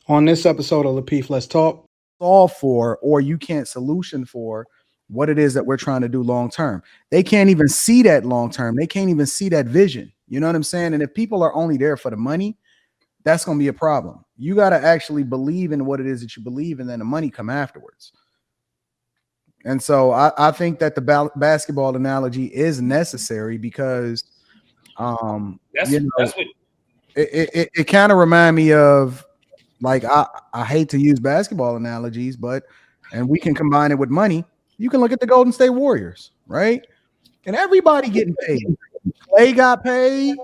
On this episode of Lapeef, Let's Talk. Solve for, or you can't solution for what it is that we're trying to do long term. They can't even see that long term. They can't even see that vision. You know what I'm saying? And if people are only there for the money, that's going to be a problem. You got to actually believe in what it is that you believe, and then the money come afterwards. And so I think that the basketball analogy is necessary because it kind of remind me of, like, I hate to use basketball analogies, and we can combine it with money. You can look at the Golden State Warriors, right? And everybody getting paid. Clay got paid.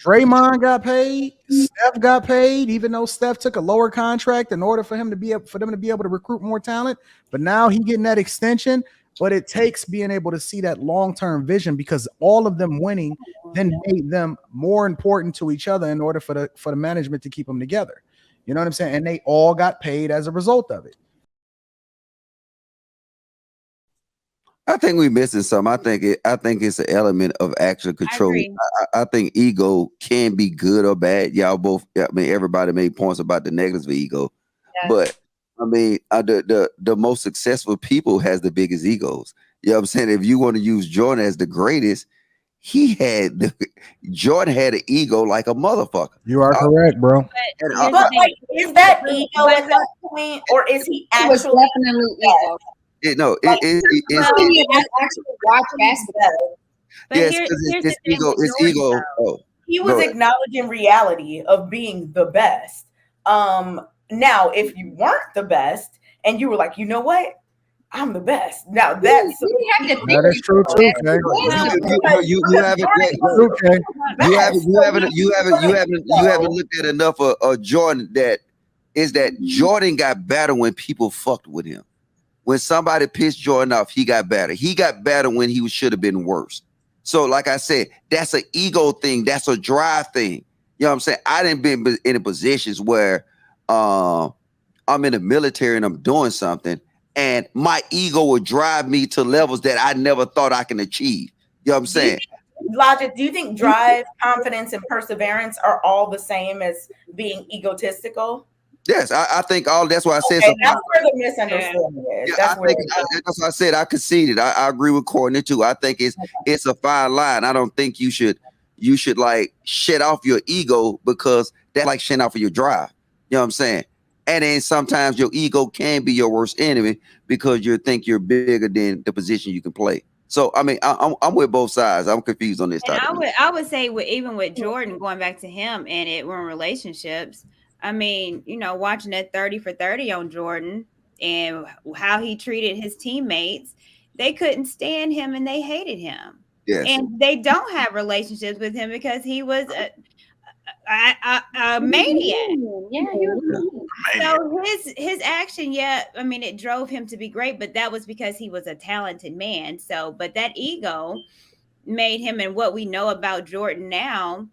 Draymond got paid. Steph got paid, even though Steph took a lower contract in order for them to be able to recruit more talent. But now he getting that extension. But it takes being able to see that long-term vision, because all of them winning then made them more important to each other in order for the management to keep them together. You know what I'm saying? And they all got paid as a result of it. I think we're missing something. I think it's an element of actual control. I think ego can be good or bad. Y'all both. I mean, everybody made points about the negatives of ego, but I mean, the most successful people has the biggest egos. You know what I'm saying? If you want to use Jordan as the greatest, Jordan had an ego like a motherfucker. You are correct, bro. But like, is that ego at that point, or is he actually definitely ego? No, it's actually watch basketball. Yes, because it's ego. Oh, he was acknowledging reality of being the best. Now, if you weren't the best and you were like, you know what, I'm the best. Now that's true too. You haven't looked at enough of Jordan. That Jordan got better when people fucked with him. When somebody pissed Jordan off, he got better. He got better when he should have been worse. So, like I said, that's an ego thing. That's a drive thing. You know what I'm saying? I didn't be in positions where I'm in the military and I'm doing something, and my ego would drive me to levels that I never thought I can achieve. You know what I'm saying? Logic, do you think drive, confidence, and perseverance are all the same as being egotistical? Yes, I think all. That's why I said. Okay, that's where the misunderstanding is. That's why I said I conceded. I agree with Courtney too. I think it's a fine line. I don't think you should like shut off your ego, because that's like shutting off of your drive. You know what I'm saying? And then sometimes your ego can be your worst enemy because you think you're bigger than the position you can play. So I mean, I'm with both sides. I'm confused on this topic. I would say even with Jordan, going back to him and it were in relationships. I mean, watching that 30 for 30 on Jordan and how he treated his teammates, they couldn't stand him and they hated him. Yes. And they don't have relationships with him because he was a maniac. Yeah, he was. So his action, I mean, it drove him to be great, but that was because he was a talented man. So, but that ego made him, and what we know about Jordan now,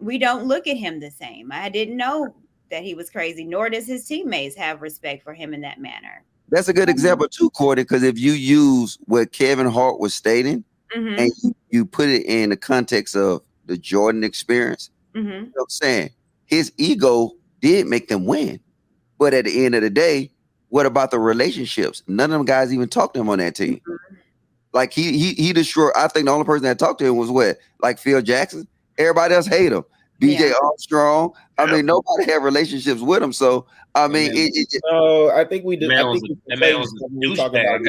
we don't look at him the same. I didn't know that he was crazy, nor does his teammates have respect for him in that manner. That's a good example too, Courtney, because if you use what Kevin Hart was stating and you put it in the context of the Jordan experience, you know what I'm saying? His ego did make them win. But at the end of the day, what about the relationships? None of them guys even talked to him on that team. Like he destroyed. I think the only person that talked to him was like Phil Jackson. Everybody else hate him. BJ Armstrong. I mean, nobody had relationships with him. So I mean, I think we did. That man was a douchebag.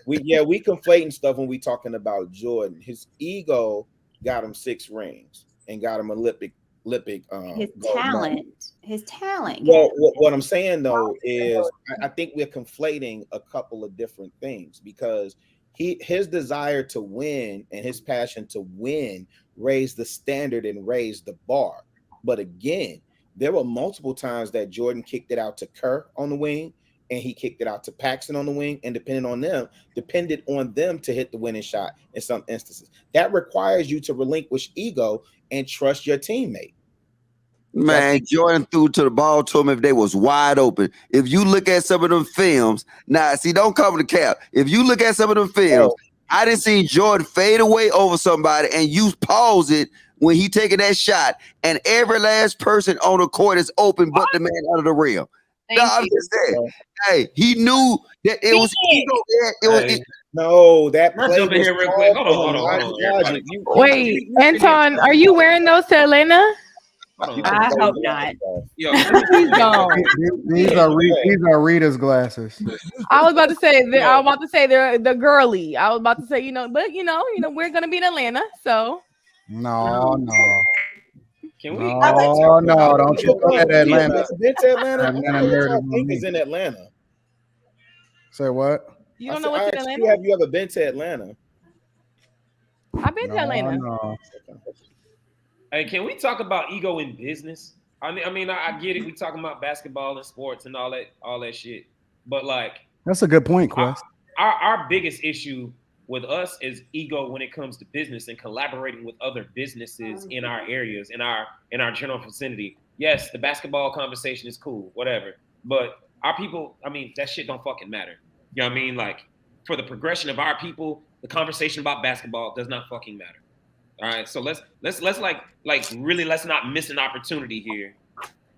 We conflating stuff when we talking about Jordan. His ego got him 6 rings and got him Olympic. His talent. Well, what I'm saying though is, I think we're conflating a couple of different things, because his desire to win and his passion to win raised the standard and raised the bar. But again, there were multiple times that Jordan kicked it out to Kerr on the wing, and he kicked it out to Paxson on the wing, and depended on them to hit the winning shot in some instances. That requires you to relinquish ego and trust your teammate. Man, Jordan threw to the ball to him if they was wide open. If you look at some of them films, don't cover the cap. If you look at some of them films, I didn't see Jordan fade away over somebody and you pause it when he taking that shot, and every last person on the court is open, but the man out of the rim. No, I'm just saying. Hey, he knew that it was ego. No, that Let's play jump in was here real quick. Hold on, Logic. Wait, Anton, are you wearing those to Atlanta? I hope not. Yo, Please don't. These are Rita's glasses. I was about to say they're the girly. I was about to say, but we're gonna be in Atlanta, so No. Can we? No, don't you go to Atlanta. Been to Atlanta? Atlanta I think is in Atlanta. Say what? You don't know what's in Atlanta? Have you ever been to Atlanta? I've been to Atlanta. No. Hey, can we talk about ego in business? I get it. We talking about basketball and sports and all that shit. But like, that's a good point, Quest. Our biggest issue with us is ego when it comes to business and collaborating with other businesses in our areas, in our general vicinity. Yes, the basketball conversation is cool, whatever. But our people, that shit don't fucking matter. You know what I mean? Like, for the progression of our people, the conversation about basketball does not fucking matter. All right, so let's really let's not miss an opportunity here.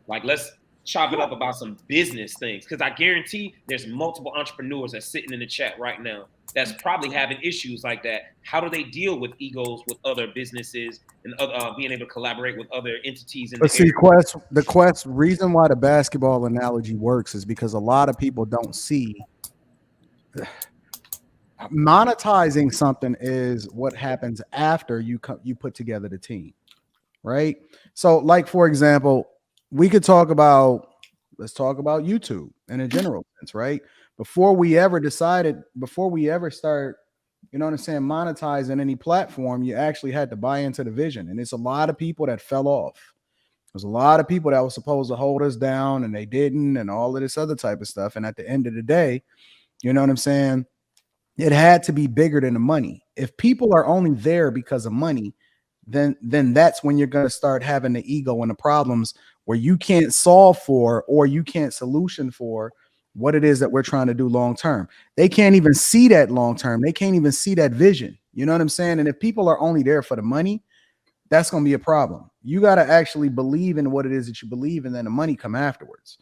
Like, let's chop it up about some business things, because I guarantee there's multiple entrepreneurs that's sitting in the chat right now that's probably having issues like that. How do they deal with egos with other businesses and being able to collaborate with other entities in the area? The Quest reason why the basketball analogy works is because a lot of people don't see monetizing something is what happens after you put together the team, right? So, like, for example, let's talk about YouTube in a general sense, right? Before we ever start, monetizing any platform, you actually had to buy into the vision. And it's a lot of people that fell off. There's a lot of people that were supposed to hold us down and they didn't, and all of this other type of stuff. And at the end of the day, you know what I'm saying? It had to be bigger than the money. If people are only there because of money, then that's when you're going to start having the ego and the problems where you can't solve for, or you can't solution for what it is that we're trying to do long term. They can't even see that long term. They can't even see that vision. You know what I'm saying? And if people are only there for the money, that's going to be a problem. You got to actually believe in what it is that you believe, and then the money come afterwards.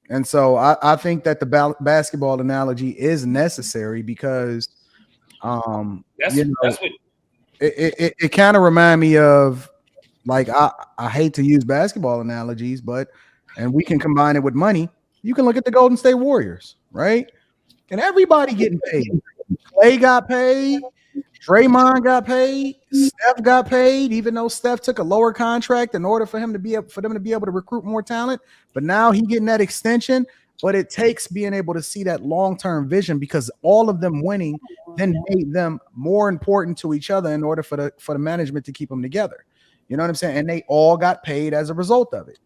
And so I think that the basketball analogy is necessary because it kind of remind me of, like, I hate to use basketball analogies, and we can combine it with money. You can look at the Golden State Warriors, right? And everybody getting paid. Clay got paid. Draymond got paid. Steph got paid, even though Steph took a lower contract in order for them to be able to recruit more talent. But now he getting that extension. But it takes being able to see that long-term vision, because all of them winning then made them more important to each other in order for the management to keep them together. You know what I'm saying? And they all got paid as a result of it.